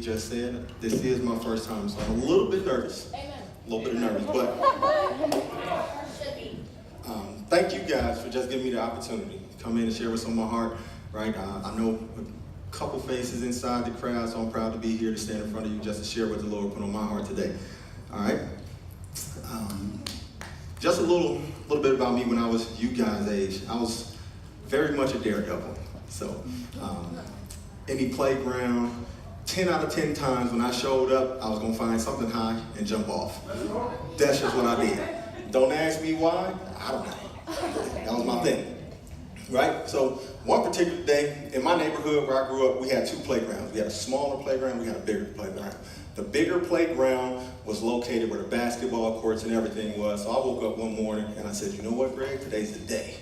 just said, this is my first time, so I'm a little bit nervous. Amen. A little bit nervous, but thank you guys for just giving me the opportunity to come in and share what's on my heart, right? I know a couple faces inside the crowd, so I'm proud to be here to stand in front of you just to share what the Lord put on my heart today, all right? Just a little bit about me when I was you guys' age. I was very much a daredevil, so any playground, 10 out of 10 times when I showed up, I was gonna find something high and jump off. That's just what I did. Don't ask me why, I don't know. That was my thing, right? So one particular day, in my neighborhood where I grew up, we had two playgrounds. We had a smaller playground, we had a bigger playground. The bigger playground was located where the basketball courts and everything was. So I woke up one morning and I said, you know what, Greg, today's the day.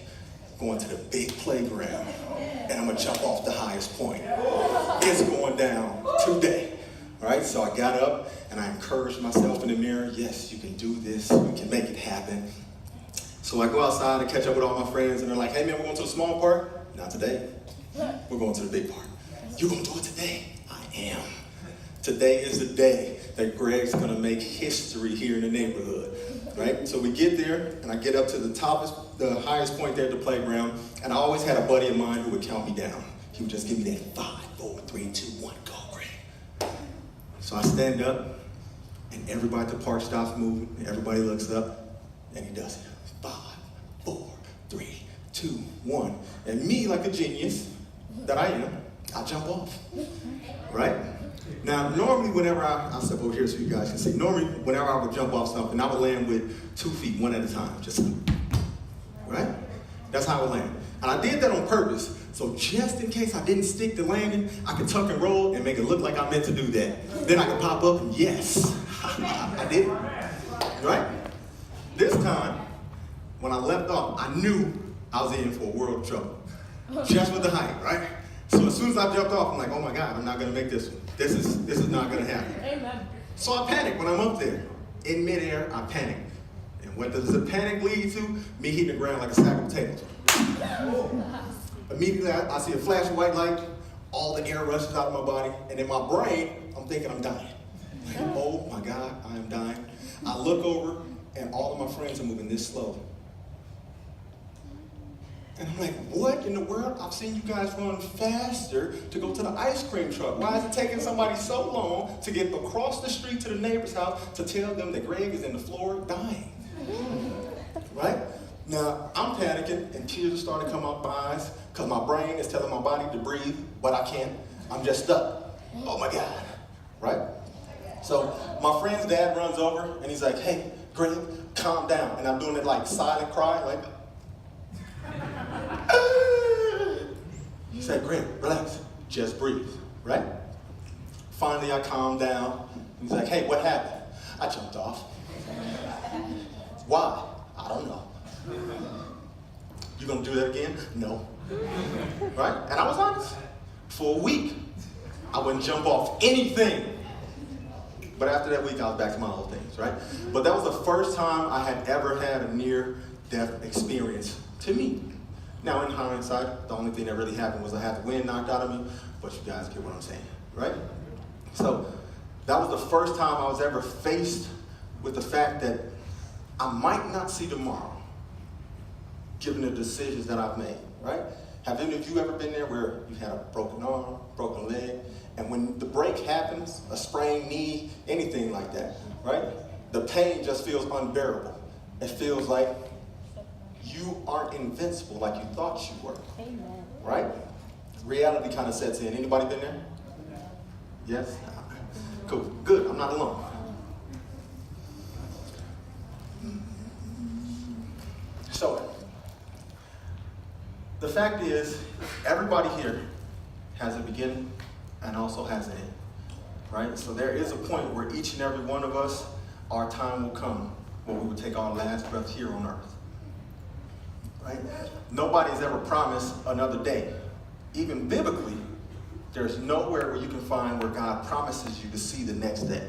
Going to the big playground and I'm gonna jump off the highest point. It's going down today, right? So I got up and I encouraged myself in the mirror, yes, you can do this, you can make it happen. So I go outside and catch up with all my friends and they're like, hey man, we're going to the small park? Not today, we're going to the big park. You're gonna do it today? I am. Today is the day that Greg's gonna make history here in the neighborhood, right? So we get there and I get up to the highest point there at the playground, and I always had a buddy of mine who would count me down. He would just give me that 5, 4, 3, 2, 1, go, Greg. So I stand up, and everybody at the park stops moving, and everybody looks up, and he does it. 5, 4, 3, 2, 1. And me, like a genius that I am, I jump off, right? Now, normally whenever I'll step over here so you guys can see, normally whenever I would jump off something, I would land with 2 feet, one at a time, just right? That's how I would land. And I did that on purpose, so just in case I didn't stick the landing, I could tuck and roll and make it look like I meant to do that. Then I could pop up and yes, I did it, right? This time, when I left off, I knew I was in for a world of trouble, just with the height, right? So as soon as I jumped off, I'm like, oh my God, I'm not gonna make this one. This is not gonna happen. Amen. So I panic when I'm up there. In midair, I panic. And what does the panic lead to? Me hitting the ground like a sack of potatoes. Immediately, I see a flash of white light, all the air rushes out of my body, and in my brain, I'm thinking I'm dying. Like, oh my God, I am dying. I look over, and all of my friends are moving this slow. And I'm like, what in the world? I've seen you guys run faster to go to the ice cream truck. Why is it taking somebody so long to get across the street to the neighbor's house to tell them that Greg is in the floor dying? Right? Now, I'm panicking and tears are starting to come out my eyes because my brain is telling my body to breathe, but I can't. I'm just stuck. Oh my God. Right? So my friend's dad runs over and he's like, hey, Greg, calm down. And I'm doing it like silent cry, like, he said, Greg, relax, just breathe, right? Finally, I calmed down. He's like, hey, what happened? I jumped off. Why? I don't know. You gonna do that again? No. Right? And I was honest. For a week, I wouldn't jump off anything. But after that week, I was back to my old things, right? But that was the first time I had ever had a near-death experience to me. Now, in hindsight, the only thing that really happened was I had the wind knocked out of me, but you guys get what I'm saying, right? So that was the first time I was ever faced with the fact that I might not see tomorrow, given the decisions that I've made, right? Have any of you ever been there where you had a broken arm, broken leg, and when the break happens, a sprained knee, anything like that, right? The pain just feels unbearable. It feels like you aren't invincible like you thought you were. Amen. Right? Reality kind of sets in. Anybody been there? Yes? Cool. Good. I'm not alone. So, the fact is, everybody here has a beginning and also has an end. Right? So there is a point where each and every one of us, our time will come when we will take our last breath here on earth. Right? Nobody's ever promised another day. Even biblically, there's nowhere where you can find where God promises you to see the next day.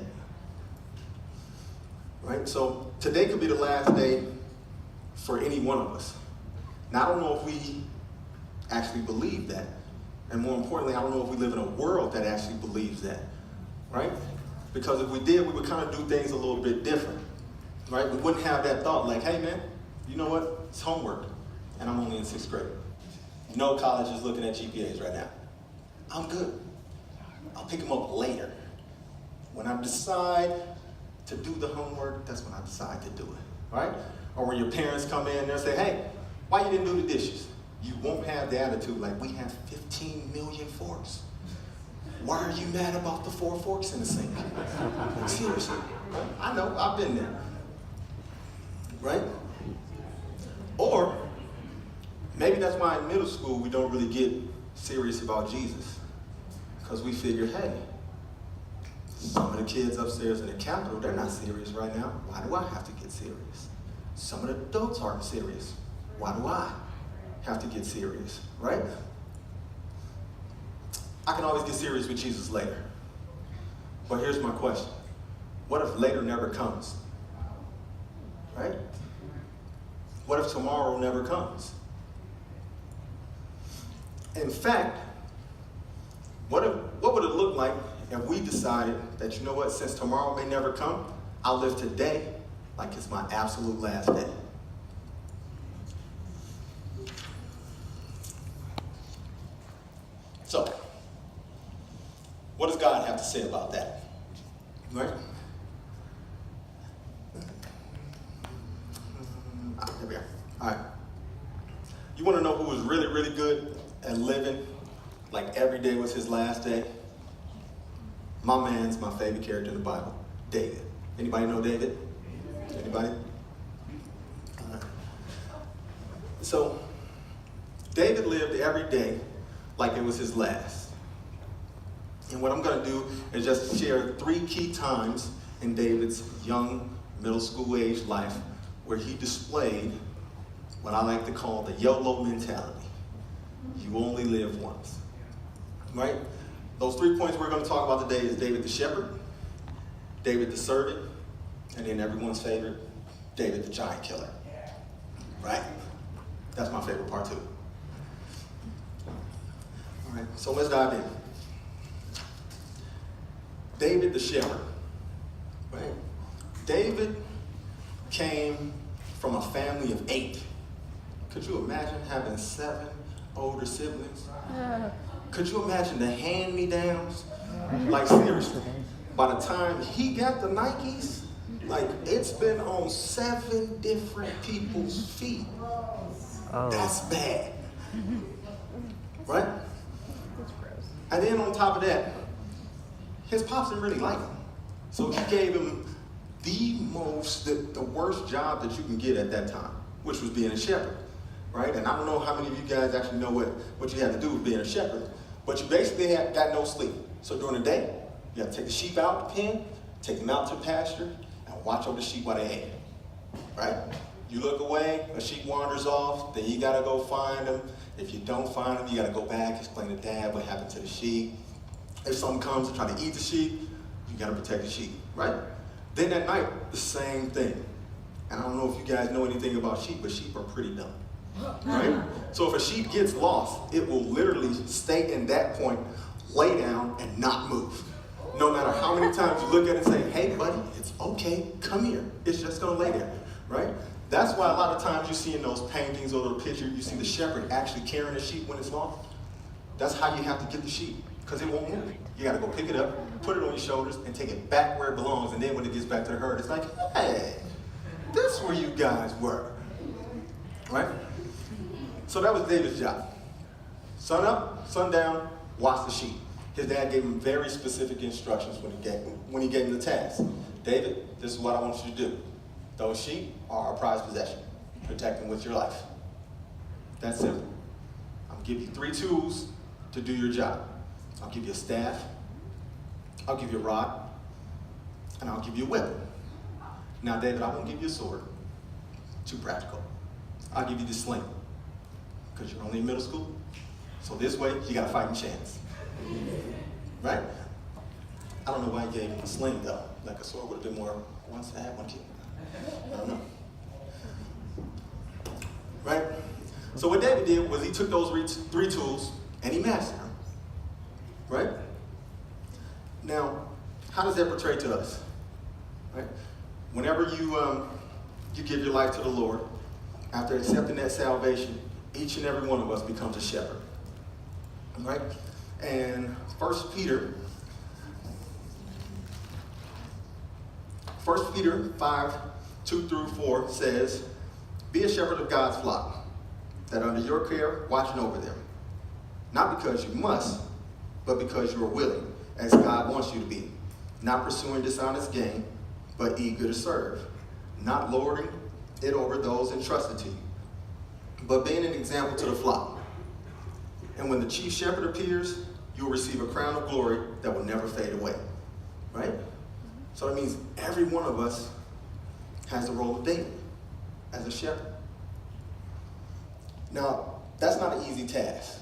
Right? So today could be the last day for any one of us. Now, I don't know if we actually believe that. And more importantly, I don't know if we live in a world that actually believes that. right? Because if we did, we would kind of do things a little bit different, right? We wouldn't have that thought like, hey man, you know what? It's homework, and I'm only in 6th grade. No college is looking at GPAs right now. I'm good. I'll pick them up later. When I decide to do the homework, that's when I decide to do it, right? Or when your parents come in, they'll say, hey, why you didn't do the dishes? You won't have the attitude like, we have 15 million forks. Why are you mad about the 4 forks in the sink? Like, seriously, I know, I've been there, right? Or maybe that's why in middle school we don't really get serious about Jesus, because we figure, hey, some of the kids upstairs in the Capitol, they're not serious right now. Why do I have to get serious? Some of the adults aren't serious. Why do I have to get serious, right? I can always get serious with Jesus later. But here's my question. What if later never comes? Right? What if tomorrow never comes? In fact, what would it look like if we decided that, you know what, since tomorrow may never come, I'll live today like it's my absolute last day? So, what does God have to say about that? Right? There we are. All right. You want to know who was really, really good at living like every day was his last day? My man's my favorite character in the Bible, David. Anybody know David? Anybody? All right. So, David lived every day like it was his last. And what I'm going to do is just share 3 key times in David's young middle school age life where he displayed what I like to call the YOLO mentality. You only live once, right? Those 3 points we're going to talk about today is David the shepherd, David the servant, and then everyone's favorite, David the giant killer, right? That's my favorite part too. All right, so let's dive in. David the shepherd, right? David came from a family of 8. Could you imagine having 7 older siblings? Could you imagine the hand-me-downs? Like seriously, by the time he got the Nikes, like it's been on 7 different people's feet. That's bad, right? And then on top of that, his pops didn't really like him. So he gave him the worst job that you can get at that time, which was being a shepherd, right? And I don't know how many of you guys actually know what you had to do with being a shepherd, but you basically got no sleep. So during the day, you got to take the sheep out the pen, take them out to the pasture, and watch over the sheep while they ate, right? You look away, a sheep wanders off, then you got to go find them. If you don't find them, you got to go back, explain to dad what happened to the sheep. If someone comes to try to eat the sheep, you got to protect the sheep, right? Then at night, the same thing. And I don't know if you guys know anything about sheep, but sheep are pretty dumb, right? So if a sheep gets lost, it will literally stay in that point, lay down, and not move. No matter how many times you look at it and say, hey buddy, it's okay, come here. It's just gonna lay there, right? That's why a lot of times you see in those paintings or the picture, you see the shepherd actually carrying the sheep when it's lost. That's how you have to get the sheep, because it won't move. You gotta go pick it up, put it on your shoulders, and take it back where it belongs. And then when it gets back to the herd, it's like, hey, this is where you guys were, right? So that was David's job. Sun up, sun down, watch the sheep. His dad gave him very specific instructions when he gave him the task. David, this is what I want you to do. Those sheep are our prized possession. Protect them with your life. That's simple. I'm gonna give you 3 tools to do your job. I'll give you a staff, I'll give you a rod, and I'll give you a weapon. Now, David, I won't give you a sword. Too practical. I'll give you the sling, because you're only in middle school. So this way, you got a fighting chance. Right? I don't know why he gave him a sling, though. Like a sword would have been more, one stab, one kick. I don't know. Right? So what David did was he took those 3 tools and he mastered them. Right? Now, how does that portray to us? Right? Whenever you give your life to the Lord, after accepting that salvation, each and every one of us becomes a shepherd. Right? And 1 Peter 5, 2 through 4 says, be a shepherd of God's flock, that under your care, watching over them. Not because you must, but because you are willing, as God wants you to be. Not pursuing dishonest gain, but eager to serve. Not lording it over those entrusted to you, but being an example to the flock. And when the chief shepherd appears, you will receive a crown of glory that will never fade away. Right? So that means every one of us has the role of David as a shepherd. Now, that's not an easy task.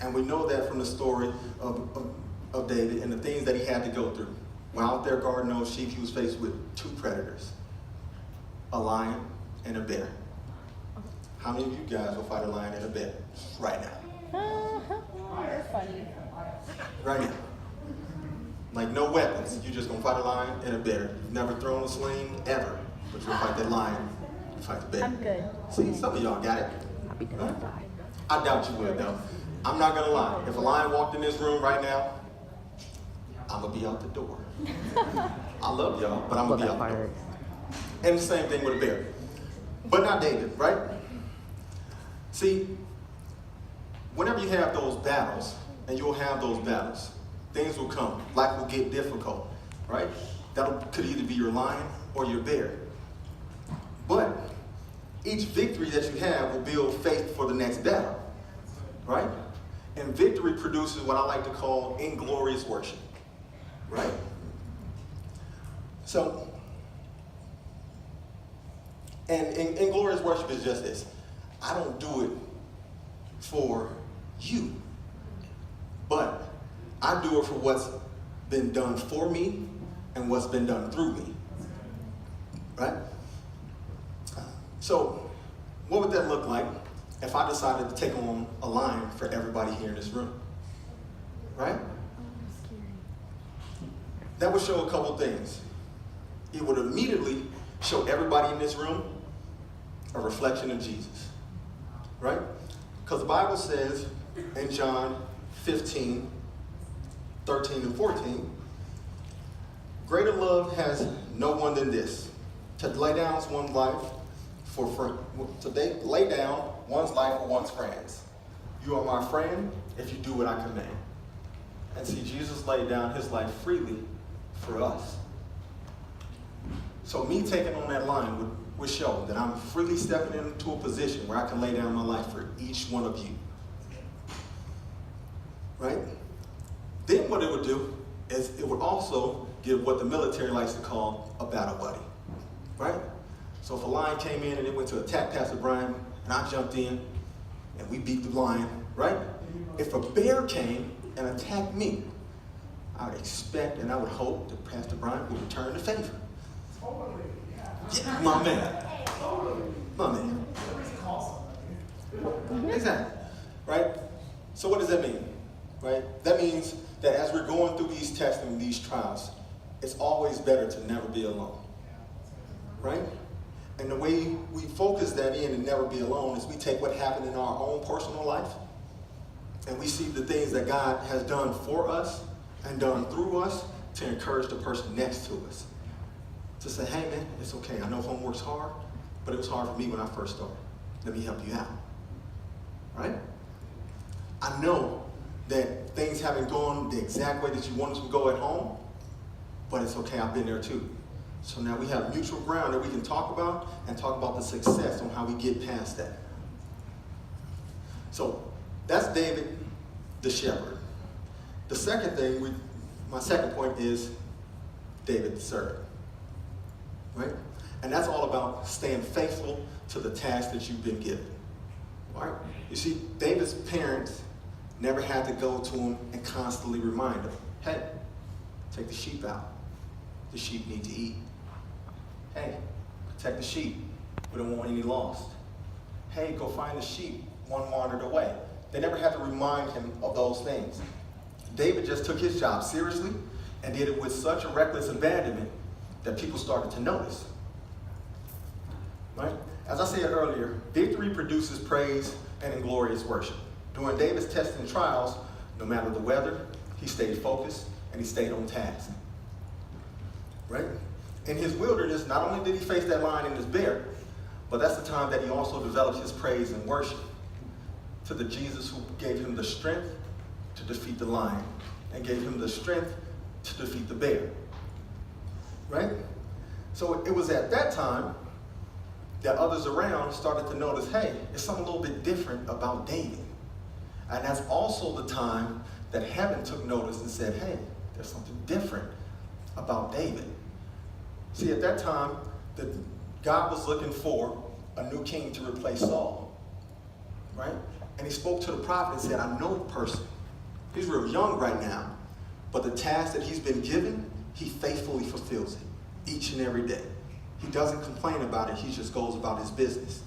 And we know that from the story of David and the things that he had to go through. While out there guarding those sheep, he was faced with two predators, a lion and a bear. How many of you guys will fight a lion and a bear right now? You're funny. Right now. Like no weapons. You're just going to fight a lion and a bear. You've never thrown a sling ever. But you'll fight that lion, you fight the bear. I'm good. See, some of y'all got it. I'll be done. I doubt you would, though. I'm not going to lie. If a lion walked in this room right now, I'm going to be out the door. I love y'all, but I'm going to be out the door. And the same thing with a bear. But not David, right? See, whenever you have those battles, and you'll have those battles, things will come. Life will get difficult, right? That could either be your lion or your bear. But each victory that you have will build faith for the next battle, right? And victory produces what I like to call inglorious worship, right? So, and inglorious worship is just this. I don't do it for you, but I do it for what's been done for me and what's been done through me, right? So what would that look like if I decided to take on a lion for everybody here in this room, right? That would show a couple things. It would immediately show everybody in this room a reflection of Jesus, right? Because the Bible says in John 15, 13 and 14, greater love has no one than this, to lay down one's life lay down one's life for one's friends. You are my friend if you do what I command. And see, Jesus laid down his life freely for us. So me taking on that line would show that I'm freely stepping into a position where I can lay down my life for each one of you. Right? Then what it would do is it would also give what the military likes to call a battle buddy. Right? So if a lion came in and it went to attack Pastor Brian, and I jumped in, and we beat the lion, right? If a bear came and attacked me, I would expect and I would hope that Pastor Brian would return the favor. Yeah, my man. My man. Exactly. Right? So what does that mean? Right? That means that as we're going through these tests and these trials, it's always better to never be alone. Right? And the way we focus that in and never be alone is we take what happened in our own personal life and we see the things that God has done for us and done through us to encourage the person next to us. To say, hey man, it's okay. I know homework's hard, but it was hard for me when I first started. Let me help you out. Right? I know that things haven't gone the exact way that you wanted to go at home, but it's okay. I've been there too. So now we have mutual ground that we can talk about and talk about the success on how we get past that. So that's David the shepherd. The second thing, my second point is David the servant. Right? And that's all about staying faithful to the task that you've been given. Right? You see, David's parents never had to go to him and constantly remind him, hey, take the sheep out. The sheep need to eat. Hey, protect the sheep. We don't want any lost. Hey, go find the sheep. One wandered away. They never had to remind him of those things. David just took his job seriously. and did it with such a reckless abandonment that people started to notice. Right? As I said earlier, victory produces praise and inglorious worship. During David's tests and trials, no matter the weather, he stayed focused and he stayed on task. Right? In his wilderness, not only did he face that lion and his bear, but that's the time that he also developed his praise and worship to the Jesus who gave him the strength to defeat the lion and gave him the strength to defeat the bear. Right? So it was at that time that others around started to notice, hey, there's something a little bit different about David. And that's also the time that heaven took notice and said, hey, there's something different about David. See, at that time, God was looking for a new king to replace Saul, right? And he spoke to the prophet and said, I know the person. He's real young right now, but the task that he's been given, he faithfully fulfills it each and every day. He doesn't complain about it, he just goes about his business.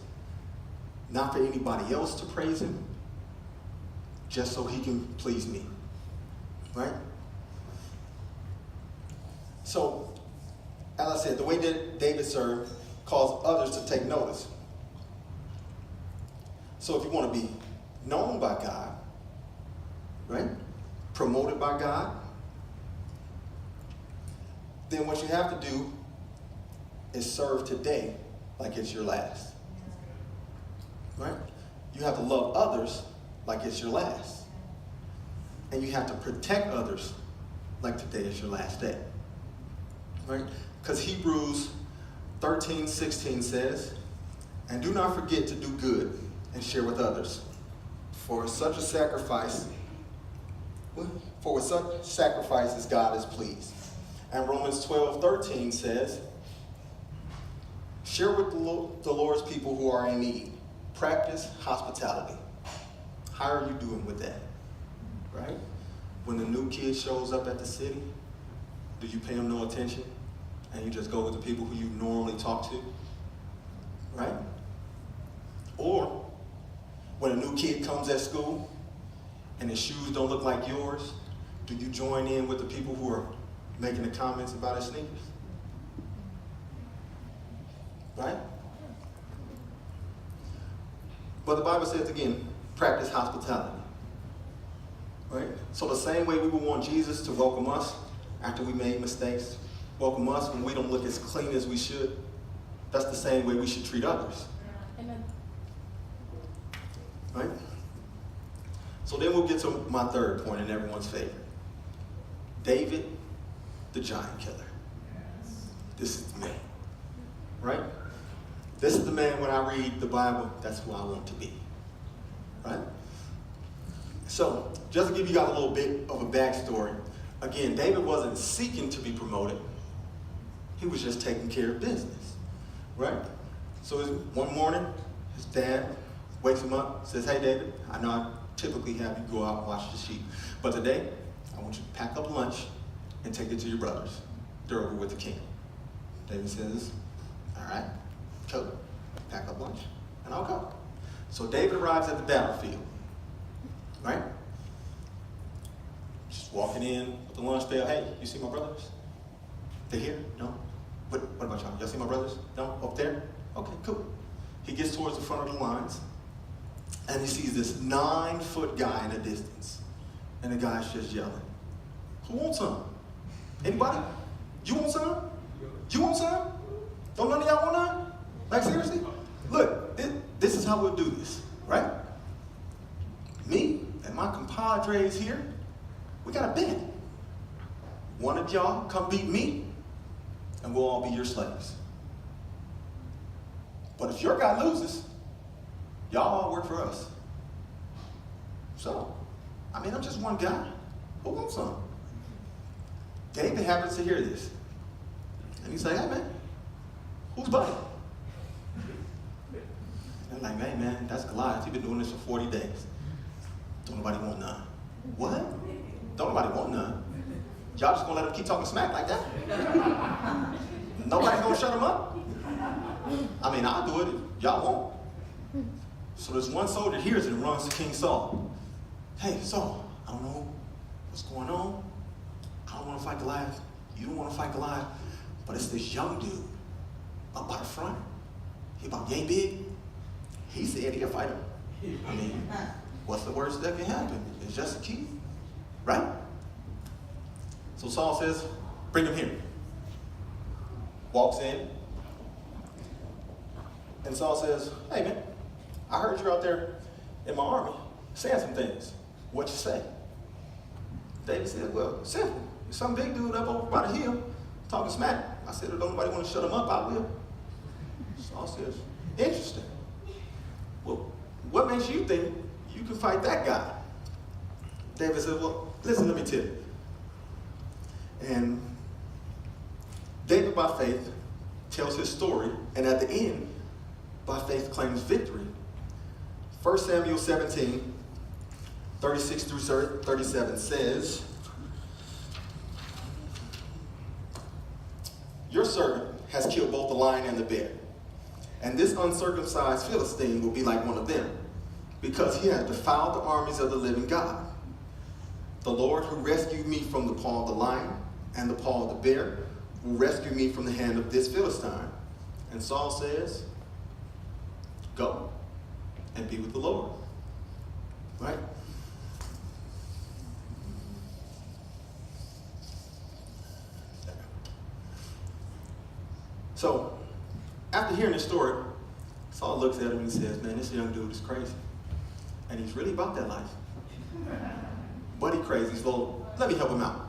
Not for anybody else to praise him, just so he can please me, right? So, as I said, the way that David served caused others to take notice. So if you want to be known by God, right? Promoted by God, then what you have to do is serve today like it's your last. Right? You have to love others like it's your last. And you have to protect others like today is your last day. Right? Because Hebrews 13:16 says, and do not forget to do good and share with others. For with such sacrifices God is pleased. And Romans 12:13 says, share with the Lord's people who are in need. Practice hospitality. How are you doing with that? Right? When the new kid shows up at the city, do you pay him no attention? And you just go with the people who you normally talk to? Right? Or when a new kid comes at school and his shoes don't look like yours, do you join in with the people who are making the comments about his sneakers? Right? But the Bible says again, practice hospitality. Right? So the same way we would want Jesus to welcome us after we made mistakes, welcome us when we don't look as clean as we should, that's the same way we should treat others. Amen. Right? So then we'll get to my third point and everyone's favorite. David, the giant killer. This is me. Right? This is the man, when I read the Bible, that's who I want to be. Right? So, just to give you guys a little bit of a backstory, again, David wasn't seeking to be promoted. He was just taking care of business. Right? So one morning, his dad wakes him up, says, hey David, I know I typically have you go out and watch the sheep, but today, I want you to pack up lunch and take it to your brothers. They're over with the king. David says, all right, cool. Pack up lunch, and I'll go. So David arrives at the battlefield, right? Just walking in with the lunch bell. Hey, you see my brothers? They here? No? What about y'all? Y'all see my brothers? No? Up there? Okay, cool. He gets towards the front of the lines, and he sees this 9-foot guy in the distance. And the guy's just yelling, who wants some? Anybody? You want some? You want some? Don't none of y'all want none? Like, seriously? Look, this is how we'll do this, right? Me and my compadres here, we got a bet. One of y'all come beat me, and we'll all be your slaves. But if your guy loses, y'all all work for us. So, I mean, I'm just one guy. Who wants some? David happens to hear this. And he's like, hey man, who's buddy? And I'm like, man, that's Goliath. He's been doing this for 40 days. Don't nobody want none. What? Don't nobody want none. Y'all just gonna let him keep talking smack like that? Nobody's gonna shut him up? I mean, I'll do it if y'all won't. So this one soldier hears it and runs to King Saul. Hey, Saul, I don't know what's going on. I don't want to fight Goliath. You don't want to fight Goliath. But it's this young dude up by the front. He about yay big. He said he'll fight him. I mean, what's the worst that can happen? It's just a kid, right? So Saul says, bring him here. Walks in. And Saul says, hey man, I heard you're out there in my army saying some things. What you say? David said, well, simple. There's some big dude up over by the hill talking smack. I said, if nobody want to shut him up, I will. Saul says, interesting. Well, what makes you think you can fight that guy? David said, well, listen, let me tell you. And David, by faith, tells his story, and at the end, by faith, claims victory. 1 Samuel 17, 36 through 37 says, your servant has killed both the lion and the bear, and this uncircumcised Philistine will be like one of them, because he has defiled the armies of the living God. The Lord who rescued me from the paw of the lion and the paw of the bear will rescue me from the hand of this Philistine. And Saul says, go and be with the Lord. Right? So, after hearing this story, Saul looks at him and says, man, this young dude is crazy. And he's really about that life. But he's crazy, so let me help him out.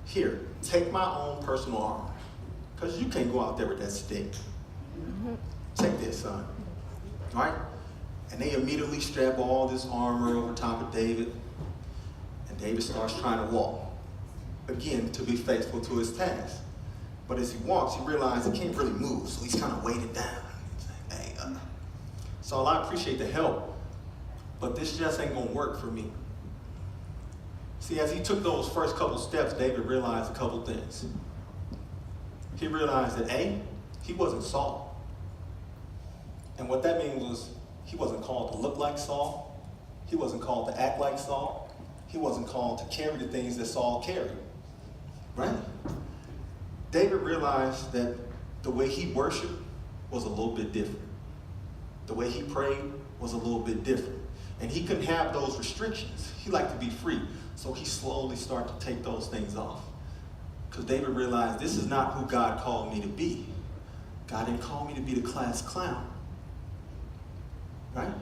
Here, take my own personal armor. Because you can't go out there with that stick. Take this, son. All right? And they immediately strap all this armor over top of David. And David starts trying to walk. Again, to be faithful to his task. But as he walks, he realizes he can't really move. So he's kind of weighted down. He's like, hey, Saul, I appreciate the help. But this just ain't going to work for me. See, as he took those first couple steps, David realized a couple things. He realized that A, he wasn't Saul. And what that means was he wasn't called to look like Saul. He wasn't called to act like Saul. He wasn't called to carry the things that Saul carried. Right? David realized that the way he worshiped was a little bit different. The way he prayed was a little bit different. And he couldn't have those restrictions. He liked to be free. So he slowly started to take those things off. Because David realized this is not who God called me to be. God didn't call me to be the class clown. Right?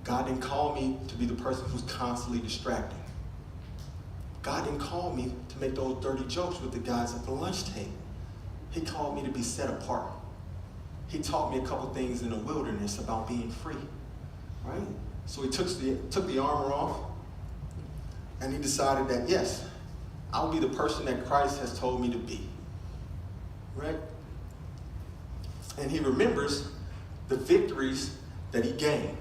God didn't call me to be the person who's constantly distracting. God didn't call me to make those dirty jokes with the guys at the lunch table. He called me to be set apart. He taught me a couple things in the wilderness about being free. Right? So he took the armor off. And he decided that, yes, I'll be the person that Christ has told me to be. Right? And he remembers the victories that he gained.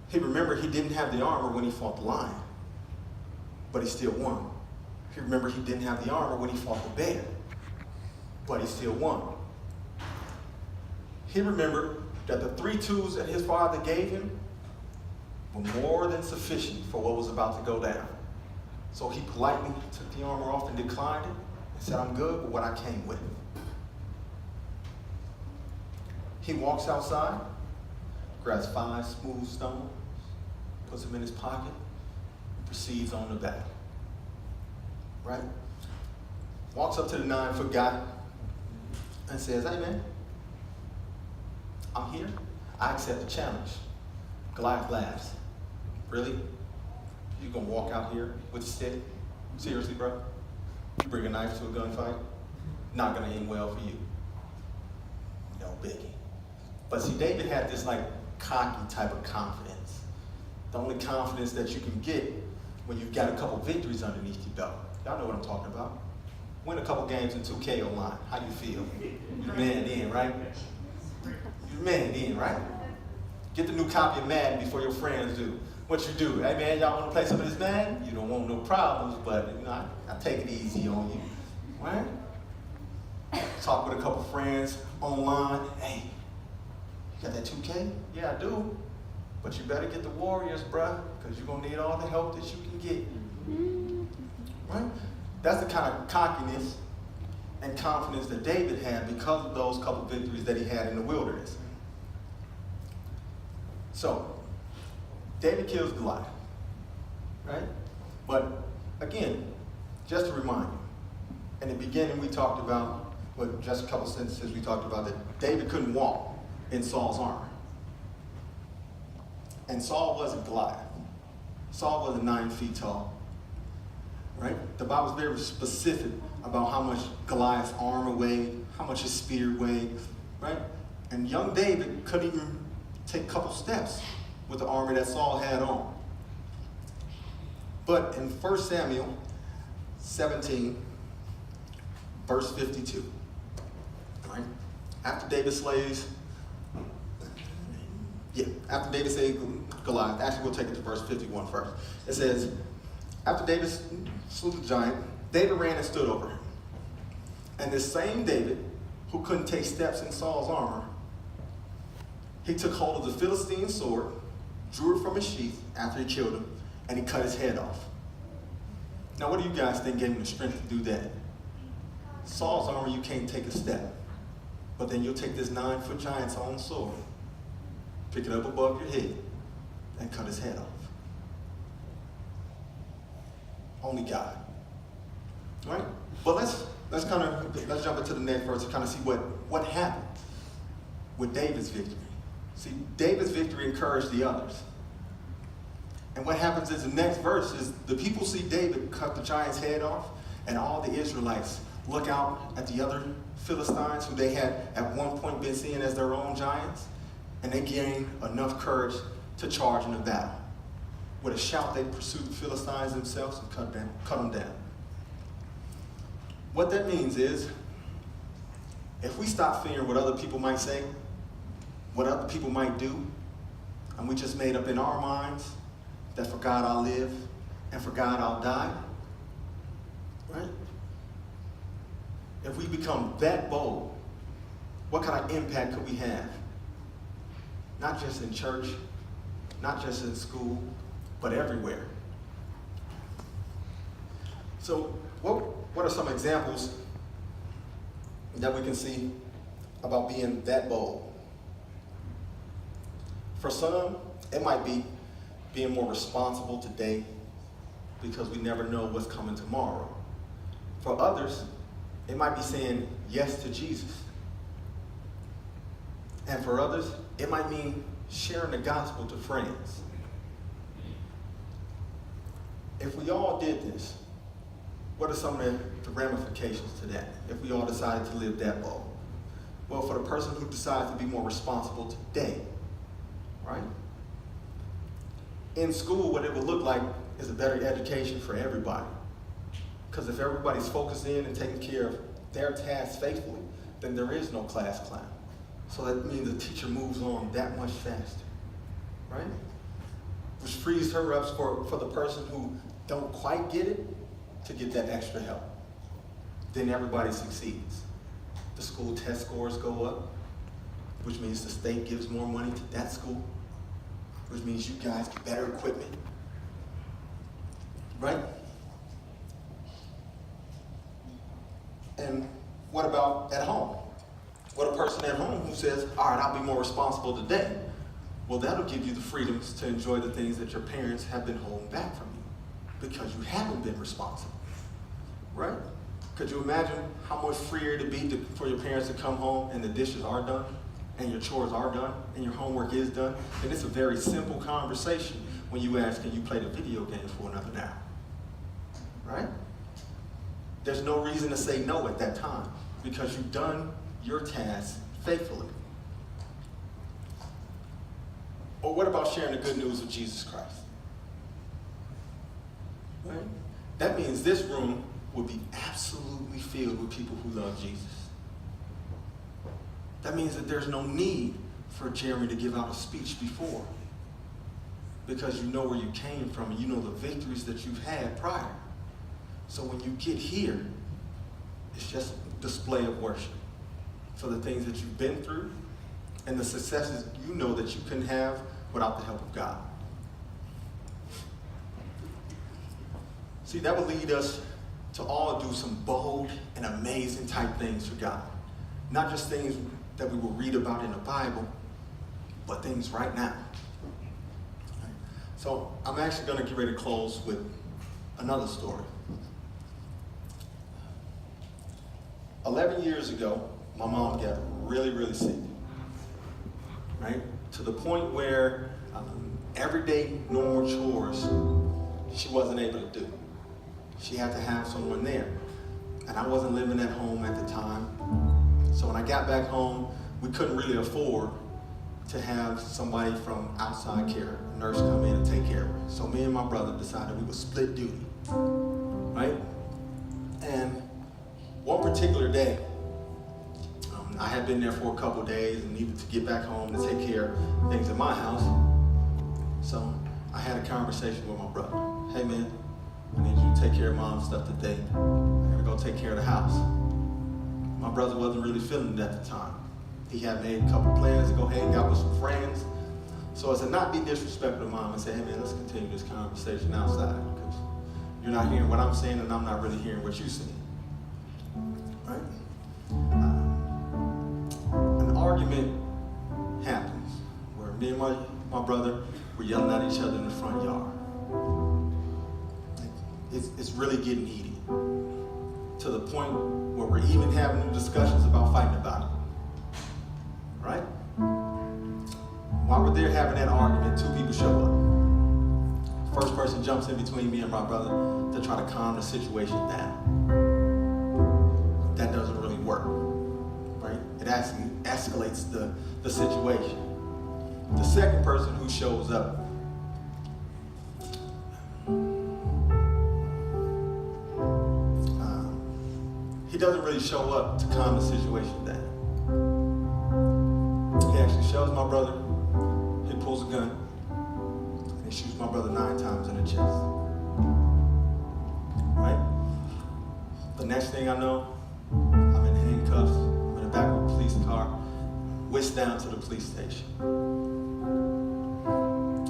He remembered he didn't have the armor when he fought the lion, but he still won. He remembered he didn't have the armor when he fought the bear, but he still won. He remembered that the 3 tools that his father gave him were more than sufficient for what was about to go down. So he politely took the armor off and declined it and said, I'm good with what I came with. He walks outside, grabs 5 smooth stones, puts them in his pocket, and proceeds on the battle. Right? Walks up to the 9-foot guy and says, hey man, I'm here. I accept the challenge. Goliath laughs. Really? You gonna walk out here with a stick? Seriously, bro? You bring a knife to a gunfight? Not gonna end well for you. No biggie. But see, David had this like cocky type of confidence. The only confidence that you can get when you've got a couple victories underneath your belt. Y'all know what I'm talking about. Win a couple games in 2K online. How you feel? You're the man then, right? You're the man then, right? Get the new copy of Madden before your friends do. What you do? Hey man, y'all want to play some of this Madden? You don't want no problems, but you know, I take it easy on you. Right? Talk with a couple friends online. Hey, you got that 2K? Yeah, I do. But you better get the Warriors, bruh, because you're going to need all the help that you can get. Right? That's the kind of cockiness and confidence that David had because of those couple victories that he had in the wilderness. So, David kills Goliath, right? But again, just to remind you, in the beginning we talked about, well, just a couple sentences we talked about that David couldn't walk in Saul's armor. And Saul wasn't Goliath. Saul wasn't 9 feet tall, right? The Bible's very specific about how much Goliath's armor weighed, how much his spear weighed, right? And young David couldn't even take a couple steps with the armor that Saul had on. But in 1 Samuel 17, verse 52, right? After David slays Goliath, actually we'll take it to verse 51 first. It says, after David slew the giant, David ran and stood over him. And this same David, who couldn't take steps in Saul's armor, he took hold of the Philistine sword, drew it from his sheath after he killed him, and he cut his head off. Now what do you guys think gave him the strength to do that? Saul's armor, you can't take a step. But then you'll take this 9-foot giant's own sword, pick it up above your head, and cut his head off. Only God. Right? But let's jump into the next verse and kind of see what happened with David's victory. See, David's victory encouraged the others. And what happens is the next verse is the people see David cut the giant's head off, and all the Israelites look out at the other Philistines who they had at one point been seeing as their own giants, and they gain enough courage to charge into battle. With a shout, they pursued the Philistines themselves and cut them down. What that means is, if we stop fearing what other people might say, what other people might do, and we just made up in our minds that for God I'll live and for God I'll die, right? If we become that bold, what kind of impact could we have? Not just in church, not just in school, but everywhere. So what are some examples that we can see about being that bold? For some, it might be being more responsible today because we never know what's coming tomorrow. For others, it might be saying yes to Jesus. And for others, it might mean sharing the gospel to friends. If we all did this, what are some of the ramifications to that if we all decided to live that bold? Well, for the person who decides to be more responsible today, right? In school, what it would look like is a better education for everybody. Because if everybody's focused in and taking care of their tasks faithfully, then there is no class clown. So that means the teacher moves on that much faster, right? Which frees her up for the person who don't quite get it to get that extra help. Then everybody succeeds. The school test scores go up, which means the state gives more money to that school, which means you guys get better equipment, right? And what about at home? What a person at home who says, all right, I'll be more responsible today. Well, that'll give you the freedoms to enjoy the things that your parents have been holding back from you because you haven't been responsible, right? Could you imagine how much freer it'd be for your parents to come home and the dishes are done and your chores are done and your homework is done? And it's a very simple conversation when you ask, can you play the video game for another hour, right? There's no reason to say no at that time because you've done your task faithfully. Or what about sharing the good news of Jesus Christ? Right? That means this room will be absolutely filled with people who love Jesus. That means that there's no need for Jeremy to give out a speech before because you know where you came from and you know the victories that you've had prior. So when you get here, it's just a display of worship for the things that you've been through and the successes you know that you couldn't have without the help of God. See, that would lead us to all do some bold and amazing type things for God. Not just things that we will read about in the Bible, but things right now. So I'm actually going to get ready to close with another story. 11 years ago, my mom got really, really sick, right? To the point where everyday normal chores she wasn't able to do. She had to have someone there. And I wasn't living at home at the time. So when I got back home, we couldn't really afford to have somebody from outside care, a nurse come in and take care of her. So me and my brother decided we would split duty, right? And one particular day, I had been there for a couple days and needed to get back home to take care of things at my house. So I had a conversation with my brother. Hey man, I need you to take care of mom's stuff today. I gotta go take care of the house. My brother wasn't really feeling it at the time. He had made a couple plans to go hang out with some friends. So as to not be disrespectful to mom, I said, hey man, let's continue this conversation outside because you're not hearing what I'm saying and I'm not really hearing what you're saying. Right? An argument happens where me and my brother were yelling at each other in the front yard. It's really getting heated to the point where we're even having discussions about fighting about it. Right? While we're there having that argument, two people show up. First person jumps in between me and my brother to try to calm the situation down. That doesn't really work. Right? It actually escalates the situation. The second person who shows up, he doesn't really show up to calm the situation down. He actually shoves my brother, he pulls a gun, and he shoots my brother 9 times in the chest. Right? The next thing I know, I'm in handcuffs, I'm in the back of a police car, whisked down to the police station.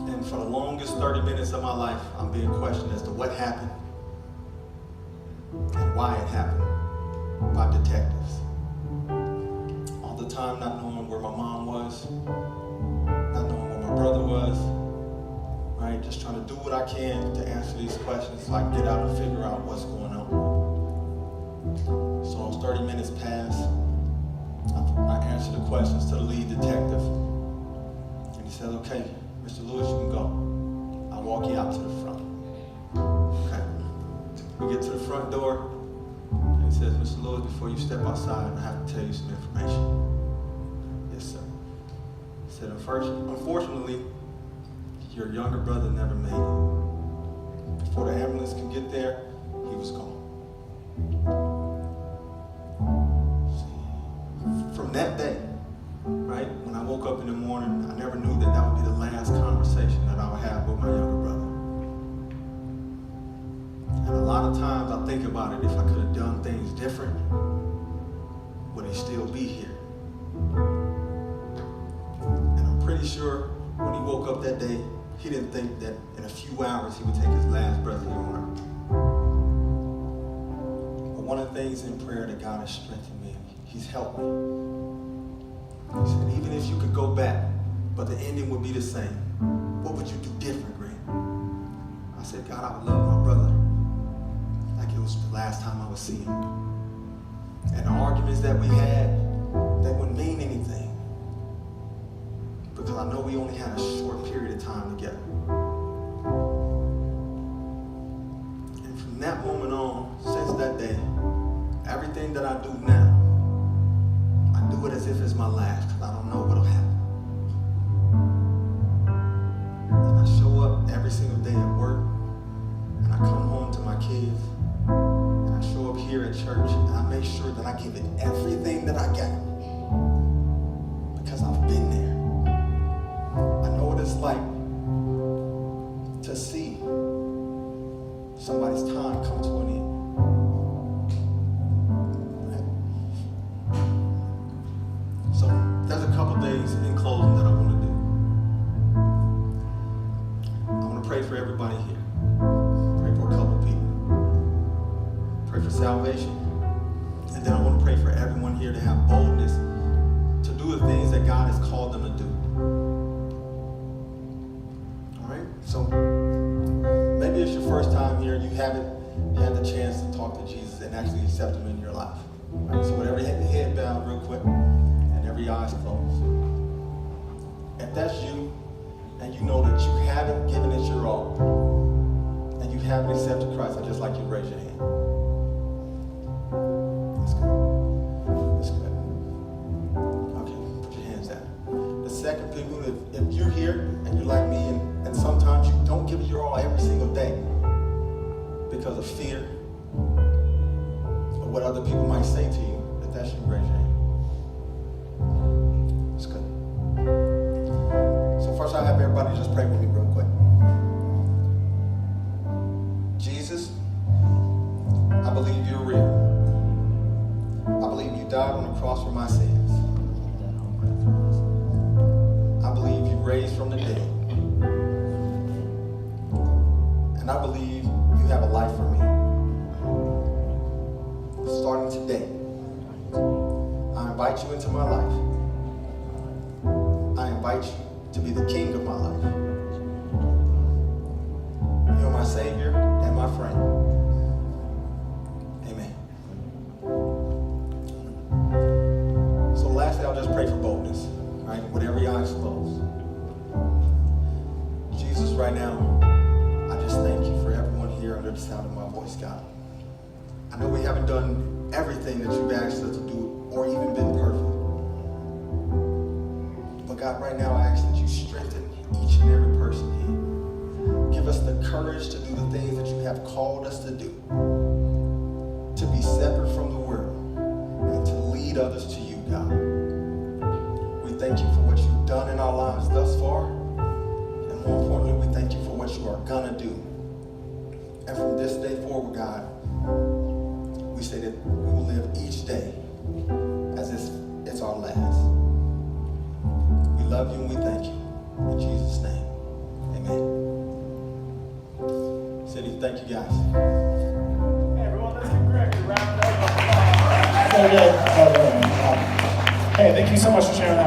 And for the longest 30 minutes of my life, I'm being questioned as to what happened and why it happened by detectives. All the time not knowing where my mom was, not knowing where my brother was, right? Just trying to do what I can to answer these questions so I can get out and figure out what's going on. So those 30 minutes pass. I answered the questions to the lead detective. And he said, okay, Mr. Lewis, you can go. I'll walk you out to the front. Okay. We get to the front door. And he says, Mr. Lewis, before you step outside, I have to tell you some information. Yes, sir. He said, unfortunately, your younger brother never made it. Before the ambulance could get there, he was gone. From that day, right, when I woke up in the morning, I never knew that would be the last conversation that I would have with my younger brother. And a lot of times I think about it, if I could have done things different, would he still be here? And I'm pretty sure when he woke up that day, he didn't think that in a few hours he would take his last breath here on earth. But one of the things in prayer that God has strengthened me, he's helped me. He said, even if you could go back, but the ending would be the same, what would you do different, Grant? I said, God, I would love my brother like it was the last time I would see him. And the arguments that we had, they wouldn't mean anything. Because I know we only had a short period of time together. And from that moment on, since that day, everything that I do now, I do it as if it's my last, because I don't know what'll happen. And I show up every single day at work, and I come home to my kids, and I show up here at church, and I make sure that I give it everything that I got, because I've been there. I know what it's like to see somebody's time come to an end. So there's a couple things in closing that I want to do. I want to pray for everybody here. Pray for a couple people. Pray here to have boldness to do the things that God has called them to do. All right? So maybe it's your first time here and you haven't had the chance to talk to Jesus and actually accept him in your life. All right? So with every head bowed real quick and every eyes closed. If that's you and you know that you haven't given it your all and you haven't accepted Christ, I'd just like you to raise your hand. That's good. That's good. Okay, put your hands down. The second people, if you're here and you're like me and sometimes you don't give it your all every single day because of fear or what other people might say to you, if that's you, raise your hand. That's good. So first I'll have everybody just pray with me real quick. Jesus, I believe you're real. I believe you died on the cross for my sins. I believe you raised from the dead. And I believe you have a life for me. Starting today, I invite you into my life. I invite you to be the king of my life. You're my Savior and my friend. Amen. So lastly, I'll just pray for boldness, right? With every eye closed. Jesus, right now, I just thank you for everyone here under the sound of my voice, God. I know we haven't done everything that you've asked us to do or even been perfect. But God, right now I ask that you strengthen each and every person here. Give us the courage to do the things that you have called us to do. To be separate from the world and to lead others to you, God. We thank you for what you've done in our lives thus far. And more importantly, we thank you for what you are going to do. And from this day forward, God, we say that we will live each day as if it's our last. We love you and we thank you. In Jesus' name, amen. City, thank you guys. Hey, everyone, let's give Greg a round of applause. So good. Hey, thank you so much for sharing that.